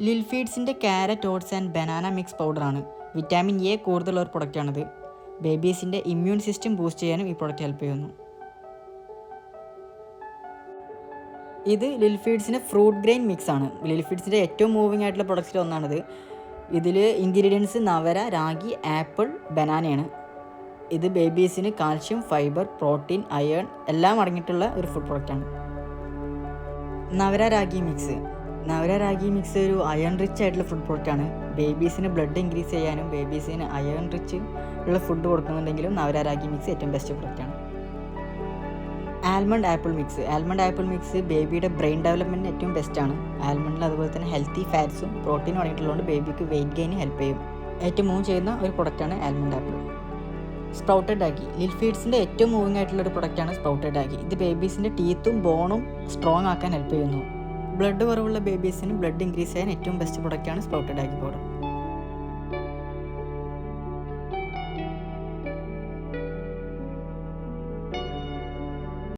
ലിൽ ഫീഡ്സിൻ്റെ carrot oats and banana mix പൗഡറാണ്. വിറ്റാമിൻ എ കൂടുതലുള്ള ഒരു പ്രൊഡക്റ്റാണിത്. ബേബീസിൻ്റെ ഇമ്മ്യൂൺ സിസ്റ്റം ബൂസ്റ്റ് ചെയ്യാനും ഈ പ്രൊഡക്റ്റ് ഹെൽപ്പ് ചെയ്യുന്നു. ഇത് ലിൽ ഫീഡ്സിൻ്റെ ഫ്രൂട്ട് ഗ്രെയിൻ മിക്സ് ആണ്. ലിൽ ഫീഡ്സിൻ്റെ ഏറ്റവും മൂവിങ് ആയിട്ടുള്ള പ്രൊഡക്റ്റ്സിൽ ഒന്നാണിത്. ഇതിൽ ഇൻഗ്രീഡിയൻസ് നവര, രാഗി, ആപ്പിൾ, ബനാനയാണ്. ഇത് ബേബീസിന് കാൽഷ്യം, ഫൈബർ, പ്രോട്ടീൻ, അയേൺ എല്ലാം അടങ്ങിയിട്ടുള്ള ഒരു ഫുഡ് പ്രൊഡക്റ്റാണ്. നവര രാഗി മിക്സ് ഒരു അയൺ റിച്ച് ആയിട്ടുള്ള ഫുഡ് പ്രൊഡക്റ്റാണ്. ബേബീസിന് ബ്ലഡ് ഇൻക്രീസ് ചെയ്യാനും ബേബീസിന് അയൺ റിച്ച് ഉള്ള ഫുഡ് കൊടുക്കുന്നുണ്ടെങ്കിലും നവര രാഗി മിക്സ് ഏറ്റവും ബെസ്റ്റ് പ്രൊഡക്റ്റാണ്. ആൽമണ്ട് ആപ്പിൾ മിക്സ് ബേബിയുടെ ബ്രെയിൻ ഡെവലപ്മെൻറ്റിന് ഏറ്റവും ബെസ്റ്റാണ്. ആൽമണ്ടിൽ അതുപോലെ തന്നെ ഹെൽത്തി ഫാറ്റ്സും പ്രോട്ടീനും അടങ്ങിയിട്ടുള്ളതുകൊണ്ട് ബേബിക്ക് വെയിറ്റ് ഗെയിന് ഹെൽപ്പ് ചെയ്യും. ഏറ്റവും മൂവ് ചെയ്യുന്ന ഒരു പ്രൊഡക്റ്റാണ് ആൽമണ്ട് ആപ്പിൾ. സ്പ്രൗട്ടഡ് രാഗി ലിൽ ഫീഡ്സിൻ്റെ ഏറ്റവും മൂവിങ് ആയിട്ടുള്ള ഒരു പ്രൊഡക്റ്റാണ് സ്പ്രൗട്ടഡ് രാഗി. ഇത് ബേബീസിൻ്റെ ടീത്തും ബോണും സ്ട്രോങ് ആക്കാൻ ഹെൽപ്പ് ചെയ്യുന്നു. ബ്ലഡ് കുറവുള്ള ബേബീസിന് ബ്ലഡ് ഇൻക്രീസ് ചെയ്യാൻ ഏറ്റവും ബെസ്റ്റ് പ്രൊഡക്റ്റാണ് സ്പ്രൗട്ടഡ് രാഗി പൗഡർ.